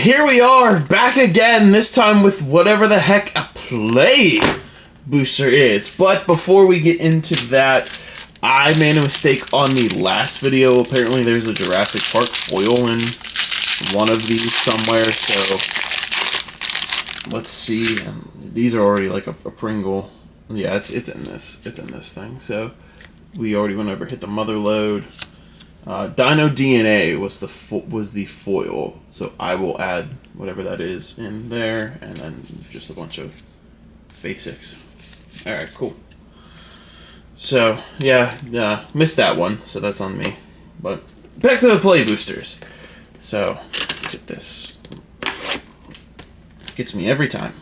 here we are, back again, this time with whatever the heck a play booster is. But before we get into that, I made a mistake on the last video. Apparently there's a Jurassic Park foil in one of these somewhere, so let's see. These are already like a Pringle. Yeah, it's in this. It's in this thing. So we already went over, hit the mother load. Dino DNA was the foil, so I will add whatever that is in there, and then just a bunch of basics. All right, cool. So yeah, missed that one, so that's on me. But back to the play boosters. So get this. Gets me every time.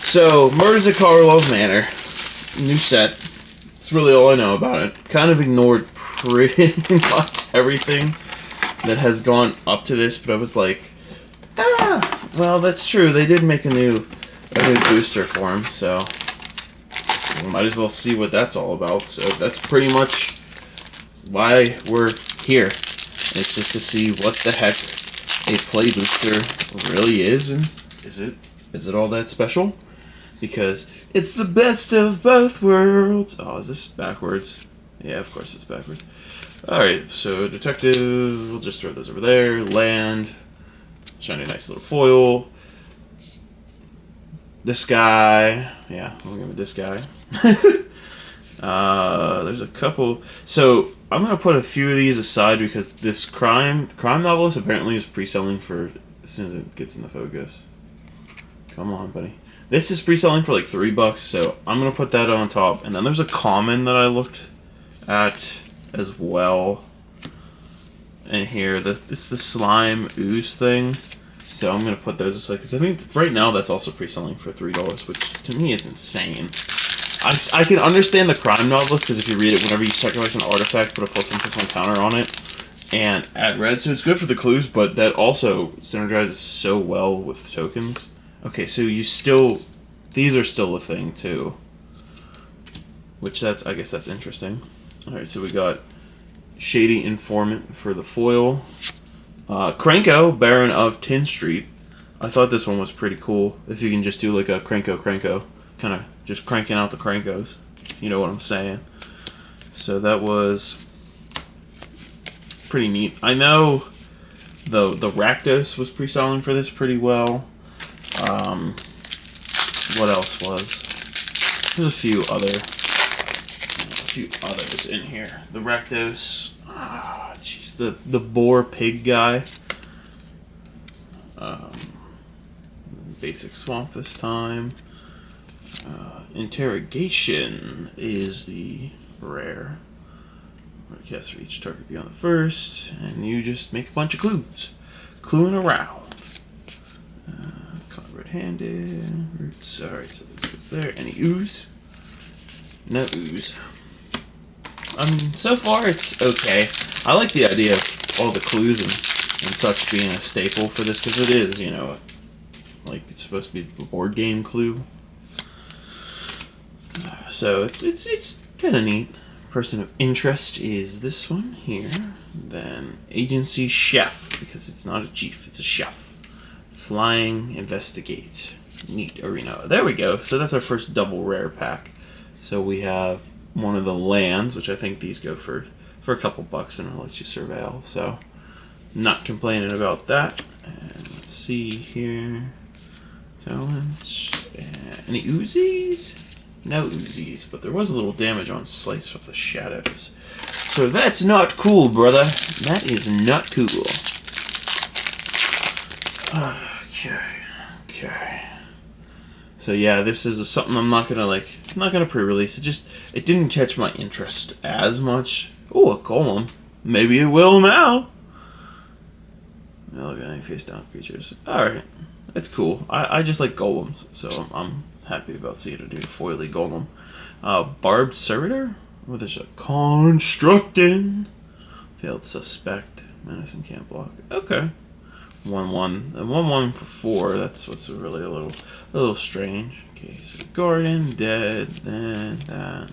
So Murders at Karlov Manor, new set. That's really all I know about it. Kind of ignored pretty much everything that has gone up to this, but I was like, well, that's true. They did make a new booster for him, so we might as well see what that's all about. So that's pretty much why we're here. It's just to see what the heck a play booster really is, and is it all that special? Because it's the best of both worlds. Oh, is this backwards? Yeah, of course it's backwards. Alright, so Detective, we'll just throw those over there. Land, shiny nice little foil. This guy, yeah, we'll go with this guy. There's a couple. So I'm going to put a few of these aside because this crime novelist apparently is pre-selling for as soon as it gets in the focus. Come on, buddy. This is pre-selling for like $3, so I'm going to put that on top. And then there's a common that I looked at as well. And here, it's the slime ooze thing. So I'm going to put those aside, because I think right now that's also pre-selling for $3, which to me is insane. I can understand the crime novelist, because if you read it, whenever you sacrifice an artifact, put a +1/+1 counter on it, and add red, so it's good for the clues, but that also synergizes so well with tokens. Okay, so these are still a thing too, which I guess that's interesting. All right, so we got Shady Informant for the foil, Cranko, Baron of Tin Street. I thought this one was pretty cool. If you can just do like a Cranko, kind of just cranking out the Crankos, you know what I'm saying. So that was pretty neat. I know the Rakdos was pre-selling for this pretty well. What else was? There's a few others in here. The Rakdos, jeez, the boar pig guy. Basic swamp this time. Interrogation is the rare. Cast for each target beyond the first, and you just make a bunch of clues. Cluing around. Red-handed. Roots. Alright, so this goes there. Any ooze? No ooze. I mean, so far it's okay. I like the idea of all the clues and such being a staple for this, because it is, you know, like it's supposed to be a board game clue. So it's kind of neat. Person of interest is this one here. Then Agency Chef, because it's not a chief, it's a chef. Flying Investigate. Neat arena. There we go. So that's our first double rare pack. So we have one of the lands, which I think these go for a couple bucks, and it lets you surveil. So not complaining about that. And let's see here. Talents. Any Uzis? No Uzis, but there was a little damage on Slice of the Shadows. So that's not cool, brother. That is not cool. Okay. So yeah, this is something I'm not gonna pre-release. It didn't catch my interest as much. Oh, a golem. Maybe it will now. Look at any face down creatures. Alright. That's cool. I just like golems, so I'm happy about seeing it do foily golem. Barbed Servitor? What is it? Constructing. Failed Suspect. Menacing can't block. Okay. 1/1. 1/1 for 4. That's what's really a little strange. Okay, so Garden, dead, then that.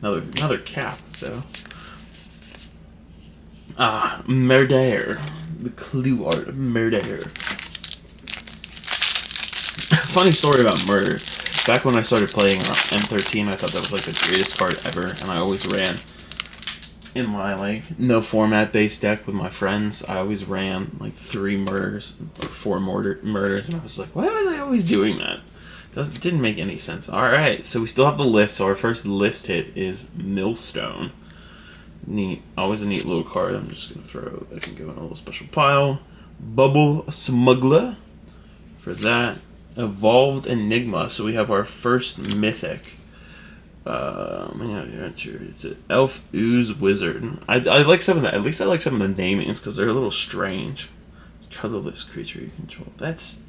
Another cap though. Murder. The clue art of murder. Funny story about murder. Back when I started playing M13, I thought that was like the greatest card ever, and I always ran in my like no format based deck with my friends. I always ran like 3 murders or 4 murders, and I was like, why was I always doing that? Didn't make any sense. All right, so we still have the list. So our first list hit is Millstone. Neat, always a neat little card. I'm just gonna throw that can go in a little special pile. Bubble Smuggler for that. Evolved Enigma. So we have our first mythic. It's an Elf Ooze Wizard. I like some of that. At least I like some of the namings because they're a little strange. Colorless creature you control. That's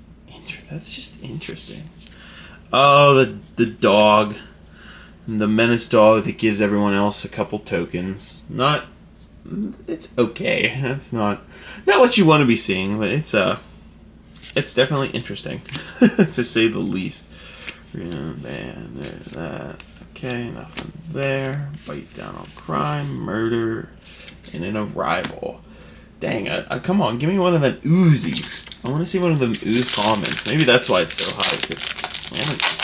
just interesting. Oh, the dog. The menace dog that gives everyone else a couple tokens. It's okay. That's not what you want to be seeing, but it's definitely interesting, to say the least. And there's that. Okay, nothing there. Bite down on crime, murder, and an arrival. Dang, come on, give me one of them Uzis. I want to see one of them ooze comments. Maybe that's why it's so high, because I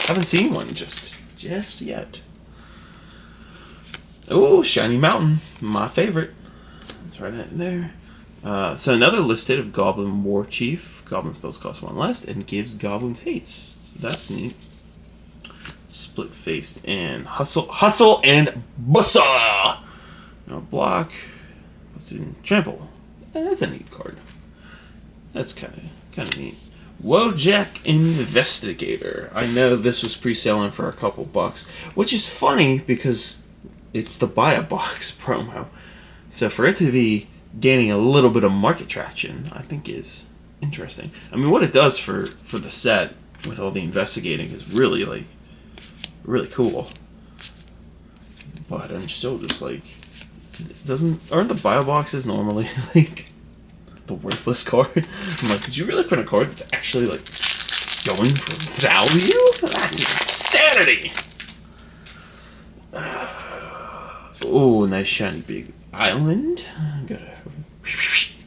haven't seen one just yet. Oh, Shiny Mountain, my favorite. That's right in there. So another listed of Goblin War Chief. Goblin spells cost 1 less and gives goblins haste. So that's neat. Split faced and hustle and bussa. No block. Let's do trample. That's a neat card. That's kind of neat. Wojak Investigator. I know this was pre-selling for a couple bucks, which is funny because it's the buy a box promo. So for it to be gaining a little bit of market traction, I think is interesting. I mean, what it does for the set with all the investigating is really cool. But I'm still just like, aren't the bio boxes normally like the worthless card? I'm like, did you really print a card that's actually like going for value? That's insanity. Oh, nice shiny big island. Gotta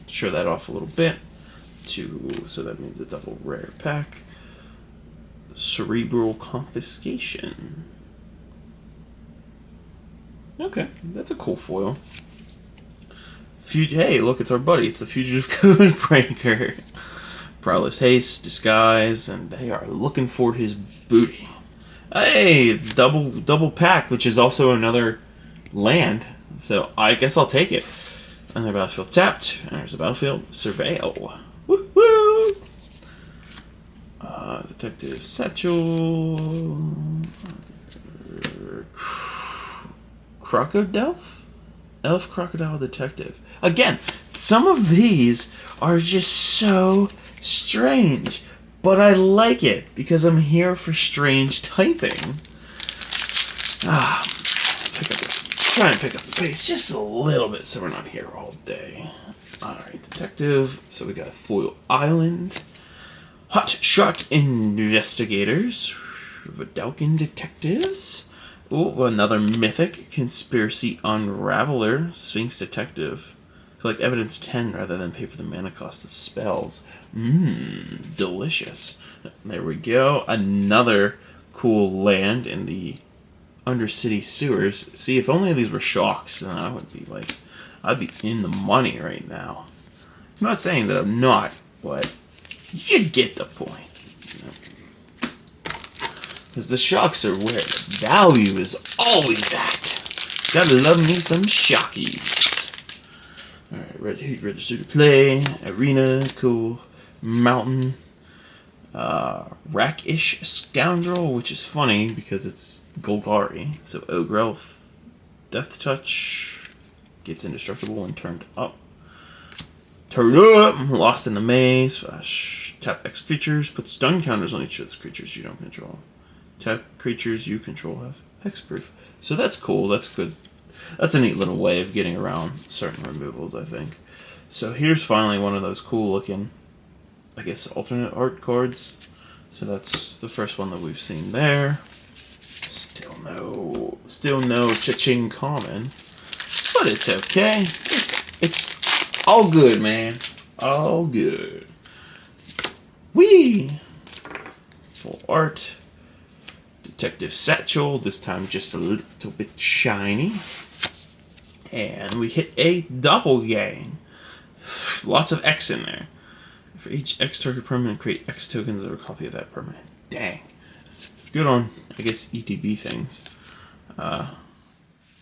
show that off a little bit. So that means a double rare pack. Cerebral Confiscation. Okay, that's a cool foil. Hey, look, it's our buddy. It's a Fugitive Code Breaker. Prowess Haste, Disguise, and they are looking for his booty. Hey, double pack, which is also another land. So I guess I'll take it. Another battlefield tapped. And there's a battlefield. Surveil. Woo woo! Detective Satchel. Crocodile? Elf Crocodile Detective. Again, some of these are just so strange. But I like it because I'm here for strange typing. Try and pick up the pace just a little bit so we're not here all day. Alright, Detective. So we got a Foil Island. Hot Shot Investigators. Vidalcan Detectives. Ooh, another Mythic. Conspiracy Unraveler. Sphinx Detective. Collect evidence 10 rather than pay for the mana cost of spells. Delicious. There we go. Another cool land in the Undercity Sewers. See, if only these were shocks, then I would be like, I'd be in the money right now. I'm not saying that I'm not, but you get the point. Because the shocks are where the value is always at. Gotta love me some shockies. Alright, register to play. Arena, cool. Mountain. Rackish Scoundrel, which is funny because it's Golgari. So Ogre Elf, Death Touch, gets indestructible when turned up. Turn up! Lost in the Maze. Tap X creatures. Put stun counters on each of the creatures you don't control. Tap creatures you control have hexproof. So that's cool. That's good. That's a neat little way of getting around certain removals, I think. So here's finally one of those cool looking, I guess, alternate art cards. So that's the first one that we've seen there. Still no cha-ching common, but it's okay. It's all good, man. all good. Whee! Full art. Detective Satchel, this time just a little bit shiny. And we hit a doppelgang. Lots of X in there. For each X target permanent, create X tokens or a copy of that permanent. Dang. That's good on, I guess, ETB things.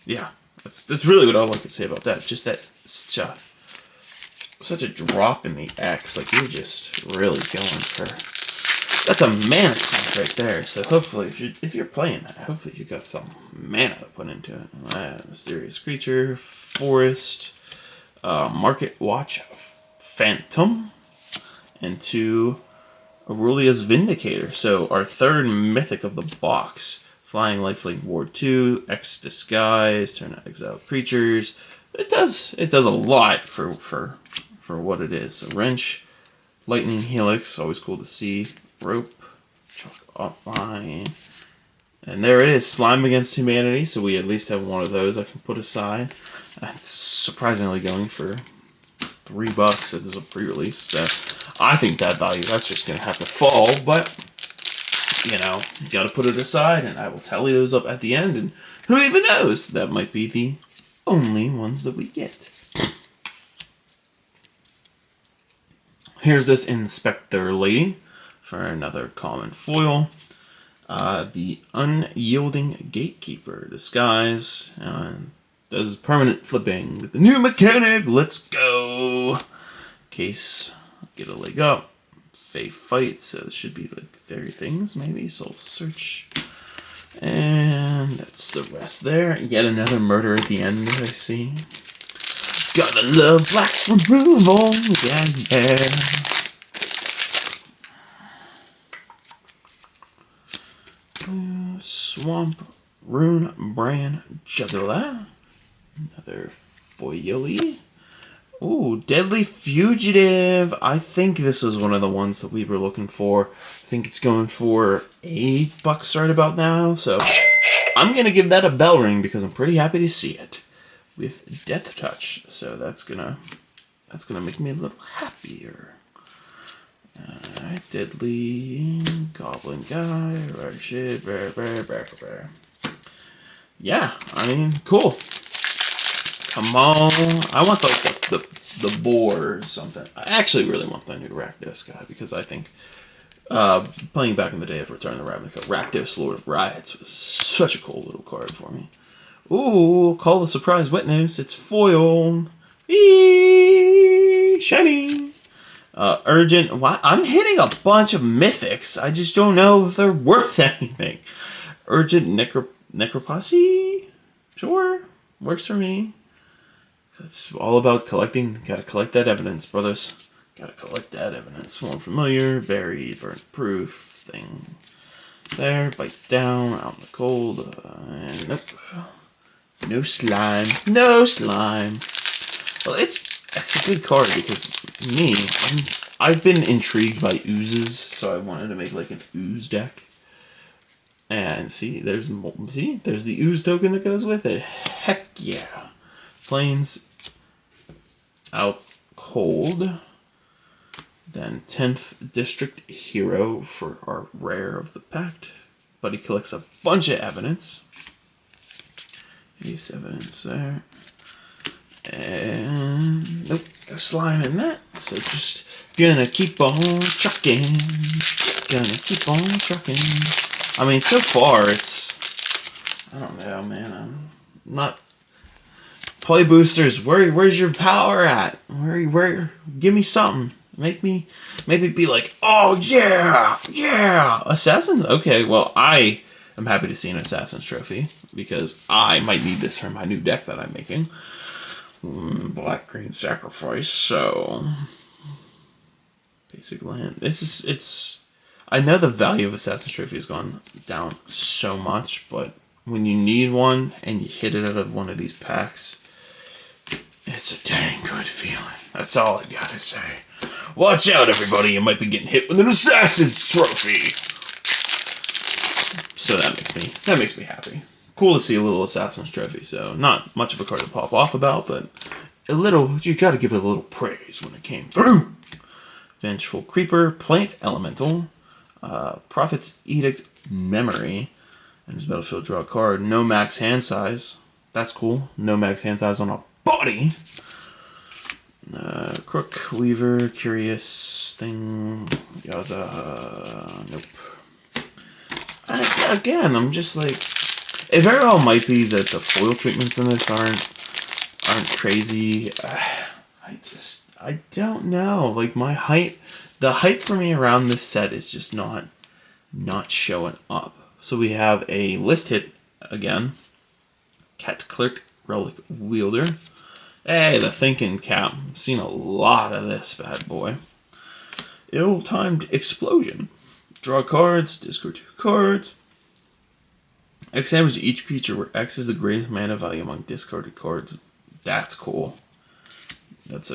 Yeah, that's really what I like to say about that. Just that such a drop in the X. Like, you're just really going for... That's a mana sink right there. So hopefully, if you're playing that, hopefully you got some mana to put into it. Mysterious creature, forest, market watch, phantom, and 2 Aurelia's Vindicator. So our third mythic of the box. Flying Lifelink Ward 2, X Disguise, turn out exiled creatures. It does a lot for what it is. So Wrench, Lightning Helix, always cool to see. Rope, Chalk Outline. And there it is, Slime Against Humanity. So we at least have one of those I can put aside. Surprisingly going for $3 as a pre-release. So I think that value, that's just going to have to fall. But, you know, you got to put it aside. And I will tally those up at the end. And who even knows? That might be the only ones that we get. Here's this Inspector Lady for another common foil. The Unyielding Gatekeeper Disguise. Does permanent flipping with the new mechanic. Let's go. Case, get a leg up. Fae Fight, so it should be like Fairy Things, maybe. Soul Search. And that's the rest there. Yet another murder at the end, I see. Gotta love black removal. Yeah. Swamp Rune Brand Juggler. Another foily. Ooh, Deadly Fugitive. I think this was one of the ones that we were looking for. I think it's going for $8 right about now. So I'm going to give that a bell ring because I'm pretty happy to see it with Death Touch. So that's gonna make me a little happier. Alright, Deadly Goblin Guy. Right shit. Bear. Yeah, I mean, cool. Come on. I want the boar or something. I actually really want the new Rakdos guy because I think playing back in the day of Return of the Ravnica, Rakdos, Lord of Riots, was such a cool little card for me. Ooh, Call the Surprise Witness. It's foil. Eee, shiny. Urgent. I'm hitting a bunch of mythics. I just don't know if they're worth anything. Urgent Necropossy? Sure. Works for me. It's all about collecting. Gotta collect that evidence, brothers. Gotta collect that evidence. Form Familiar, Buried, Burnt Proof, thing there. Bite Down, Out in the Cold. And nope. No slime. No slime. Well, that's a good card because I've been intrigued by oozes, so I wanted to make like an ooze deck. And there's the ooze token that goes with it. Heck yeah. Plains Out Cold. Then 10th District Hero for our rare of the pact. But he collects a bunch of evidence. Ace evidence there. And nope, no slime in that. So just gonna keep on trucking. I mean, so far I don't know, man. I'm not. Play boosters. Where's your power at? Where? Give me something. Make me be like, oh yeah. Assassins. Okay, well I am happy to see an Assassin's Trophy because I might need this for my new deck that I'm making. Black green sacrifice. So basic land. It's. I know the value of Assassin's Trophy has gone down so much, but when you need one and you hit it out of one of these packs, it's a dang good feeling. That's all I gotta say. Watch out, everybody. You might be getting hit with an Assassin's Trophy. So that makes me happy. Cool to see a little Assassin's Trophy. So not much of a card to pop off about, but you gotta give it a little praise when it came through. Vengeful Creeper, Plant Elemental, Prophet's Edict Memory, and his battlefield draw a card. No max hand size. That's cool. No max hand size on a body. Crook, Weaver, Curious Thing, Yaza. Nope. Again, I'm just like, it very well might be that the foil treatments in this aren't crazy. I don't know. Like the hype for me around this set is just not showing up. So we have a list hit again. Cat Clerk, Relic Wielder. Hey, the Thinking Cap. Seen a lot of this bad boy. Ill-timed Explosion. Draw cards, discard 2 cards. X damage to each creature where X is the greatest mana value among discarded cards. That's cool. That's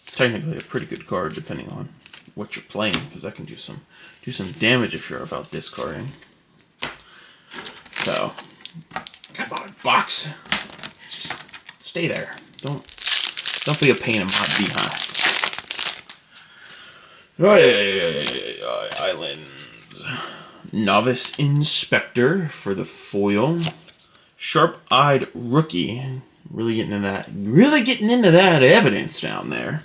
technically a pretty good card depending on what you're playing, because that can do some damage if you're about discarding. So, come on, box. Just stay there. Don't be a pain in my behind. Islands. Novice Inspector for the foil. Sharp-eyed Rookie. Really getting into that evidence down there.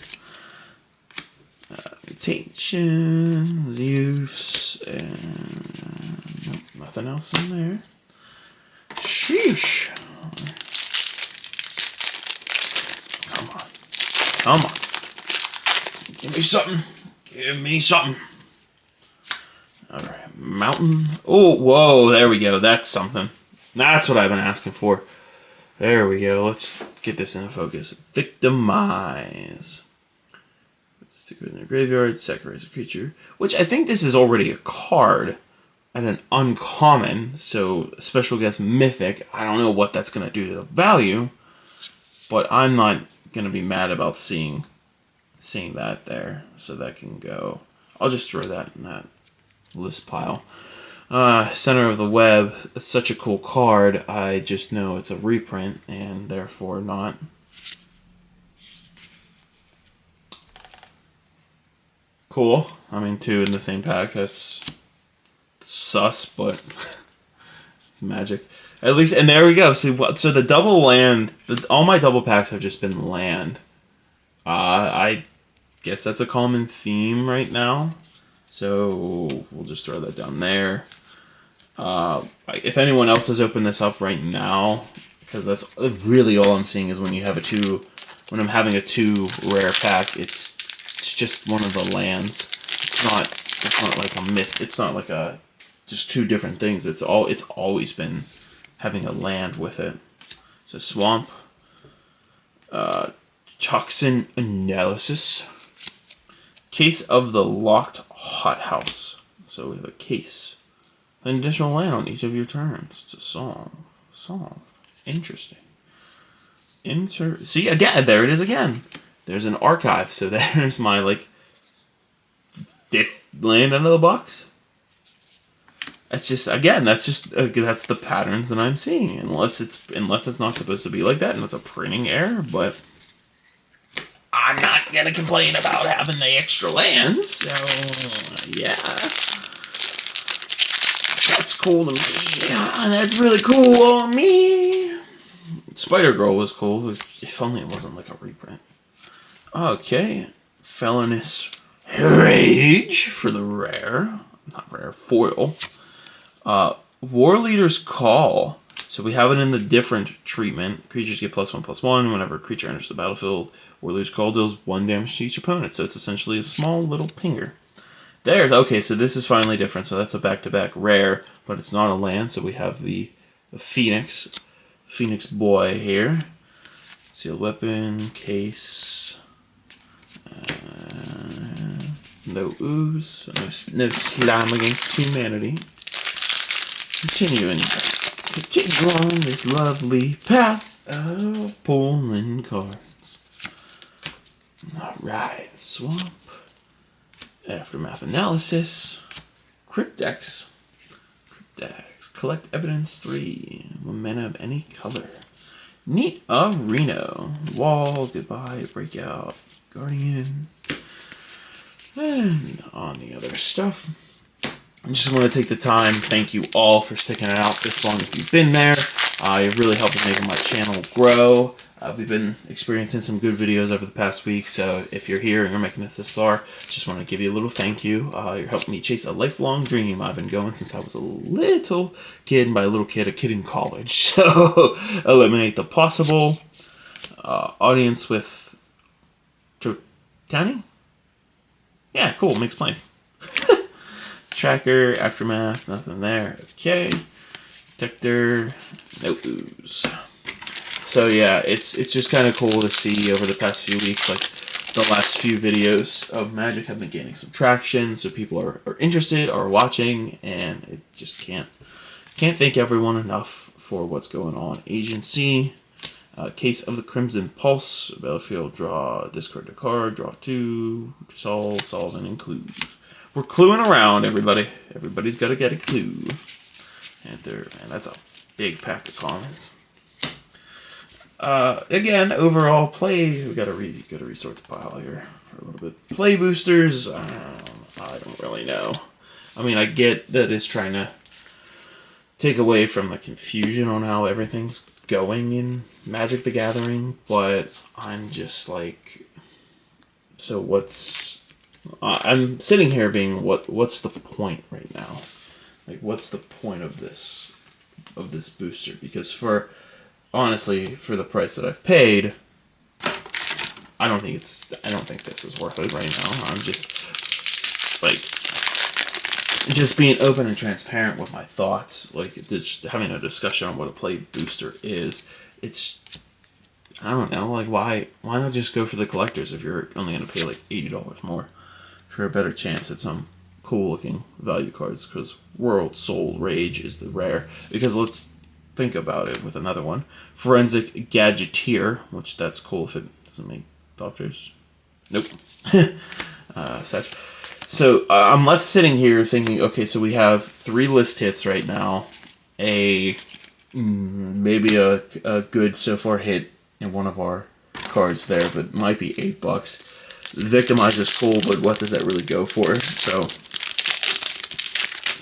Mutation, Use, and nope, nothing else in there. Sheesh. Come on. Give me something. Alright, Mountain. Oh, whoa, there we go. That's something. That's what I've been asking for. There we go. Let's get this into focus. Victimize. Stick it in their graveyard. Sacrifice a creature. Which I think this is already a card. And an uncommon. So, special guest mythic. I don't know what that's going to do to the value. But I'm not going to be mad about seeing that there. So that can go. I'll just throw that in that list pile. Center of the Web. It's such a cool card. I just know it's a reprint and therefore not. Cool. I mean, 2 in the same pack. That's sus, but it's magic. At least, and there we go. So the double land. All my double packs have just been land. I guess that's a common theme right now. So we'll just throw that down there. If anyone else has opened this up right now, because that's really all I'm seeing is when you have when I'm having a 2 rare pack, it's just one of the lands. It's not like a myth. It's not like just 2 different things. It's always been having a land with it. So Swamp, Toxin Analysis. Case of the Locked Hothouse. So we have a case. An additional land on each of your turns to solve. Interesting. See, again, there it is again. There's an archive. So there's my, 5th land out of the box. That's just, again, that's the patterns that I'm seeing. Unless it's not supposed to be like that and it's a printing error, but I'm not going to complain about having the extra lands, so, yeah. That's cool to me. Yeah, that's really cool on me. Spider-Girl was cool, if only it wasn't like a reprint. Okay. Felonious Rage for the rare. Not rare, foil. War Leader's Call. So we have it in the different treatment. Creatures get +1/+1 whenever a creature enters the battlefield. War Leader's Call deals 1 damage to each opponent. So it's essentially a small little pinger. Okay, so this is finally different. So that's a back-to-back rare, but it's not a land. So we have the Phoenix boy here. Sealed weapon, case. No ooze. No slime against humanity. Continue on this lovely path of pulling cards. Alright, Swamp. Aftermath Analysis. Cryptex. Collect evidence 3. Mana of any color. Neat Reno. Wall, goodbye, breakout, guardian. And on the other stuff. I just want to take the time. Thank you all for sticking it out this long if you've been there. You've really helped making my channel grow. We've been experiencing some good videos over the past week, so if you're here and you're making it this far, just want to give you a little thank you. You're helping me chase a lifelong dream I've been going since I was a little kid, and by a little kid, a kid in college. So, eliminate the possible. Audience with Trotani? Yeah, cool, makes plans. Tracker, Aftermath, nothing there. Okay. Detector, no ooze. So yeah, it's just kind of cool to see over the past few weeks, like the last few videos of Magic have been gaining some traction, so people are interested, are watching, and it just can't thank everyone enough for what's going on. Agency, Case of the Crimson Pulse, battlefield, draw, discard a card, draw 2, solve, and include. We're cluing around, everybody. Everybody's got to get a clue. And that's a big pack of commons. Again, overall play, we gotta resort the pile here for a little bit. Play boosters, I don't really know. I mean, I get that it's trying to take away from the confusion on how everything's going in Magic the Gathering, but I'm just like, so what's... I'm sitting here being, what's the point right now? Like, what's the point of this booster? Because honestly, for the price that I've paid, I don't think this is worth it right now. I'm just being open and transparent with my thoughts. Like, just having a discussion on what a play booster is. It's, I don't know, like, why not just go for the collectors if you're only going to pay like $80 more for a better chance at some cool looking value cards? Because World Soul Rage is the rare. Because let's think about it with another one. Forensic Gadgeteer, which that's cool if it doesn't make doctors. Nope. Such. So I'm left sitting here thinking, okay, so we have 3 list hits right now. Maybe a good so far hit in one of our cards there, but might be $8. Victimize is cool, but what does that really go for? So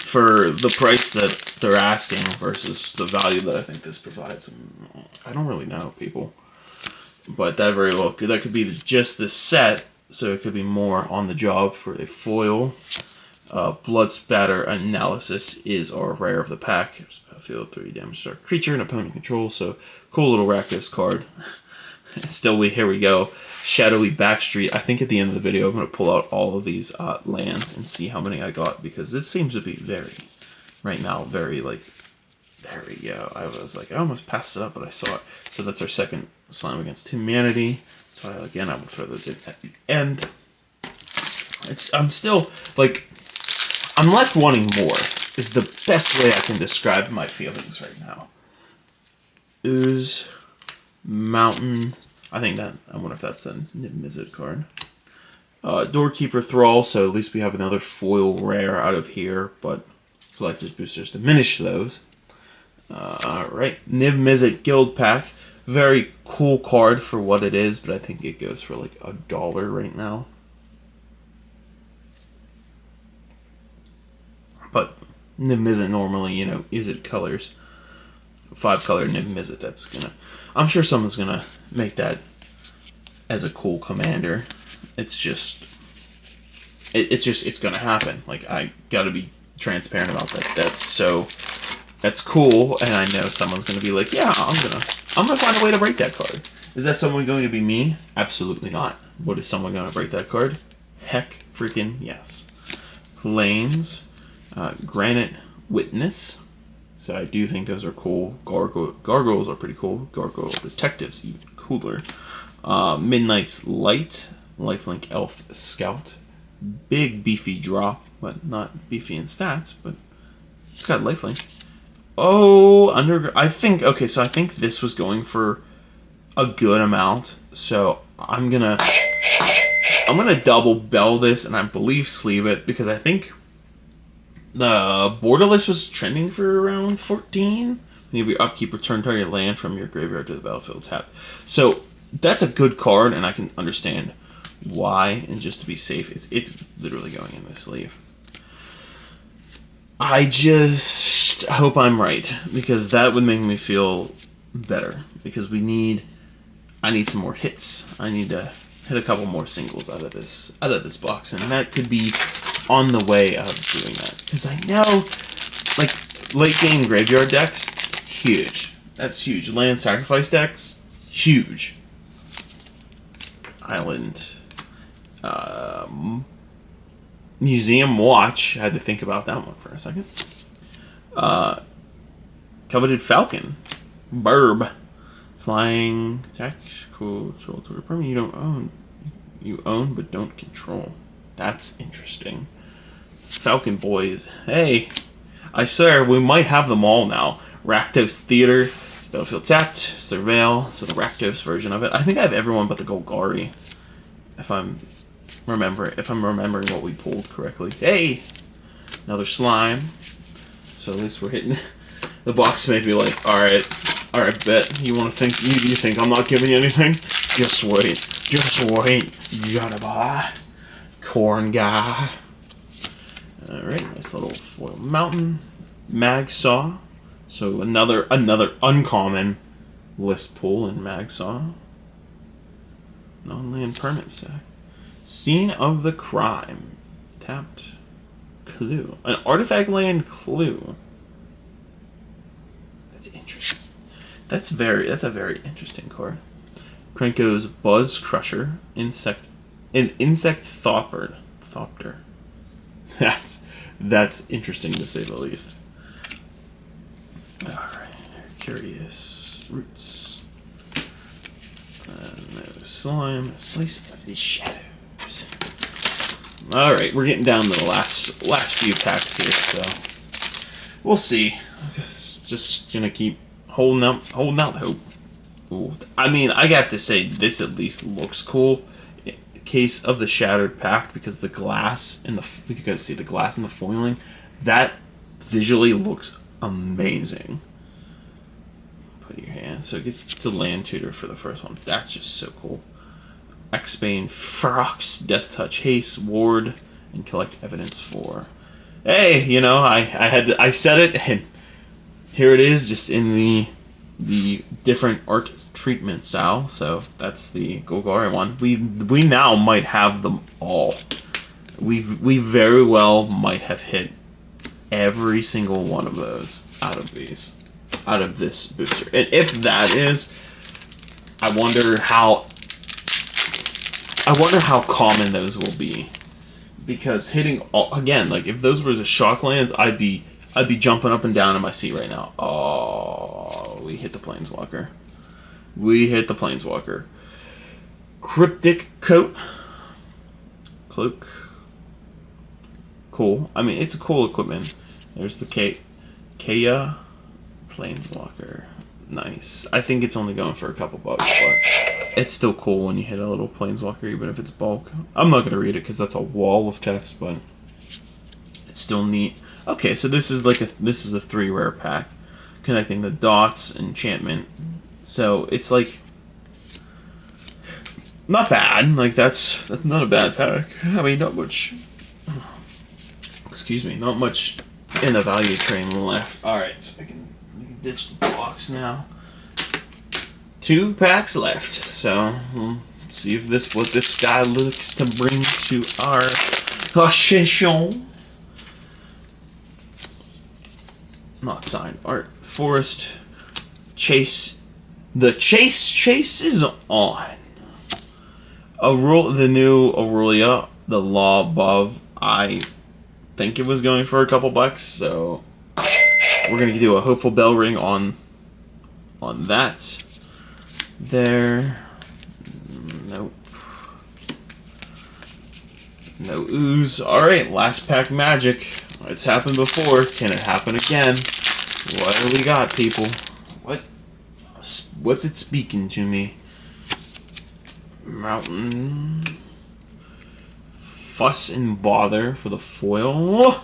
for the price that they're asking versus the value that I think this provides, I don't really know, people. But that very well could be just the set, so it could be more on the job for a foil. Blood Spatter Analysis is our rare of the pack. Field 3 damage to our creature and opponent control. So cool little Rakdos card. Still, here we go. Shadowy Backstreet. I think at the end of the video, I'm going to pull out all of these lands and see how many I got, because this seems to be right now, very like, there we go. I was like, I almost passed it up, but I saw it. So that's our second Slime Against Humanity. So I will throw those in at the end. I'm still, like, I'm left wanting more, is the best way I can describe my feelings right now. Ooze, Mountain. I wonder if that's a Niv-Mizzet card. Doorkeeper Thrall, so at least we have another foil rare out of here, but collector's boosters diminish those. Alright, Niv-Mizzet Guild Pack. Very cool card for what it is, but I think it goes for like $1 right now. But Niv-Mizzet normally, is it colors? 5-color Niv-Mizzet, I'm sure someone's gonna make that as a cool commander. It's gonna happen. Like, I gotta be transparent about that. That's cool, and I know someone's gonna be like, yeah, I'm gonna find a way to break that card. Is that someone going to be me? Absolutely not. What is someone gonna break that card? Heck freaking yes. Plains, Granite Witness. So I do think those are cool. Gargoyles are pretty cool. Gargoyle Detective's even cooler. Midnight's Light, Lifelink Elf Scout. Big beefy drop, but not beefy in stats, but it's got lifelink. Oh, I think this was going for a good amount. So I'm gonna double bell this, and I believe sleeve it, because I think the Borderless was trending for around 14, Maybe your upkeep, return target land from your graveyard to the battlefield tapped. So that's a good card, and I can understand why. And just to be safe, it's literally going in the sleeve. I just hope I'm right, because that would make me feel better. Because I need some more hits. I need to hit a couple more singles out of this box, and that could be on the way of doing that. Because I know, like, late game graveyard decks, huge. That's huge. Land sacrifice decks, huge. Island, Museum Watch. I had to think about that one for a second. Coveted Falcon, Burb, flying attack, control to a permanent you don't own. You own but don't control. That's interesting. Falcon Boys. Hey, I swear we might have them all now. Rakdos Theater, battlefield tapped, Surveil, so the Rakdos version of it. I think I have everyone but the Golgari, if I'm remembering what we pulled correctly. Hey, another slime. So at least we're hitting. The box made me like, all right, bet you want to think you think I'm not giving you anything? Just wait, Yadaba, corn guy. All right, nice little foil mountain, mag saw. So another uncommon list pull in mag saw. Non-land permanent sack. Scene of the crime. Tapped. Clue. An artifact land clue. That's interesting. That's a very interesting card. Krenko's Buzz Crusher. Insect Thopter. That's interesting to say the least. Alright. Curious. Roots. No slime. Slice of the shadows. Alright, we're getting down to the last few packs here, so we'll see. Just gonna keep holding out hope. Ooh. I mean, I have to say, this at least looks cool. In case of the Shattered Pact, because the glass and you gotta see the glass and the foiling, that visually looks amazing. Put your hand, so it gets a land tutor for the first one. That's just so cool. X-Bane, Ferox, Death Touch, Haste, Ward, and collect evidence for. Hey, you know, I said it, and here it is, just in the different art treatment style. So that's the Golgari one. We now might have them all. We very well might have hit every single one of those out of this booster. And if that is, I wonder how common those will be, because hitting again, like if those were the shock lands, I'd be jumping up and down in my seat right now. Oh, we hit the Planeswalker. Cryptic Coat, Cloak. Cool. I mean, it's a cool equipment. There's the Kaya Planeswalker. Nice. I think it's only going for a couple bucks, but it's still cool when you hit a little Planeswalker, even if it's bulk. I'm not going to read it because that's a wall of text, but it's still neat. Okay, so this is a 3 rare pack connecting the dots enchantment. So it's like not bad. Like that's not a bad pack. I mean, not much. Excuse me, not much in the value train left. All right, so we can ditch the box now. 2 packs left, so we'll see if what this guy looks to bring to our possession. Not signed art. Forest Chase. The chase is on. The new Aurelia, the Law Above. I think it was going for a couple bucks, so we're gonna do a hopeful bell ring on that. There. Nope. No ooze. Alright, last pack magic. It's happened before. Can it happen again? What do we got, people? What's it speaking to me? Mountain. Fuss and Bother for the foil.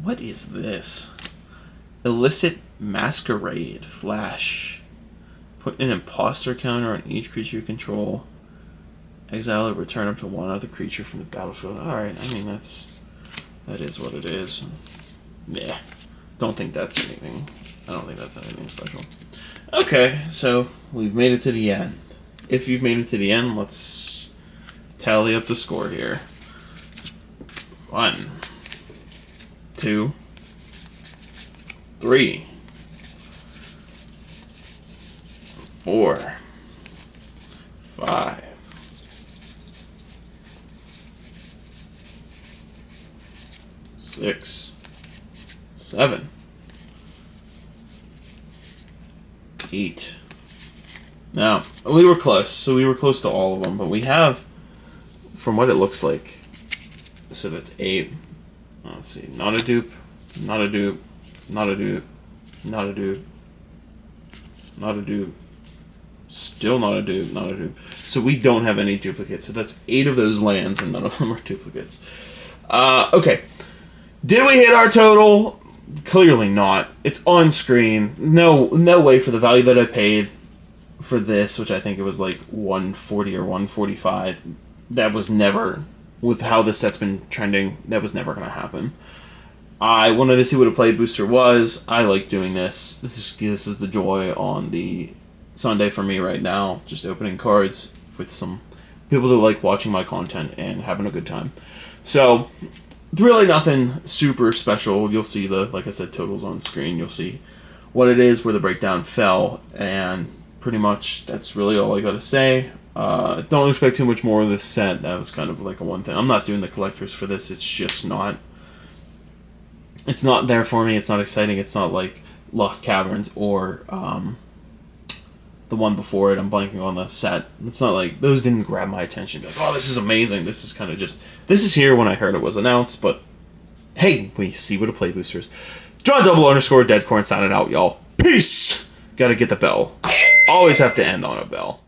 What is this? Illicit Masquerade. Flash. Put an imposter counter on each creature you control. Exile or return up to one other creature from the battlefield. Alright, I mean, that is what it is. Yeah. Don't think that's anything. I don't think that's anything special. Okay, so we've made it to the end. If you've made it to the end, let's tally up the score here. 1, 2, 3, 4, 5, 6, 7, 8. Now, we were close, so we were close to all of them, but we have, from what it looks like, so that's 8. Let's see, not a dupe, not a dupe, not a dupe, not a dupe, not a dupe, still not a dupe, not a dupe. So we don't have any duplicates, so that's 8 of those lands, and none of them are duplicates. Okay. Did we hit our total? Clearly not. It's on screen. No way for the value that I paid for this, which I think it was like 140 or 145. That was never, with how this set's been trending, that was never going to happen. I wanted to see what a play booster was. I like doing this. This is the joy on the Sunday for me right now. Just opening cards with some people that like watching my content and having a good time. So, really nothing super special. You'll see like I said, totals on screen. You'll see what it is, where the breakdown fell, and pretty much that's really all I got to say. Don't expect too much more of this set. That was kind of like a one thing. I'm not doing the collectors for this. It's just not. It's not there for me. It's not exciting. It's not like Lost Caverns or the one before it. I'm blanking on the set. It's not like those didn't grab my attention. Like, oh, this is amazing. This is kind of just, this is here when I heard it was announced. But hey, we see what a play booster is. John _Deadcorn signing out, y'all. Peace. Gotta get the bell. Always have to end on a bell.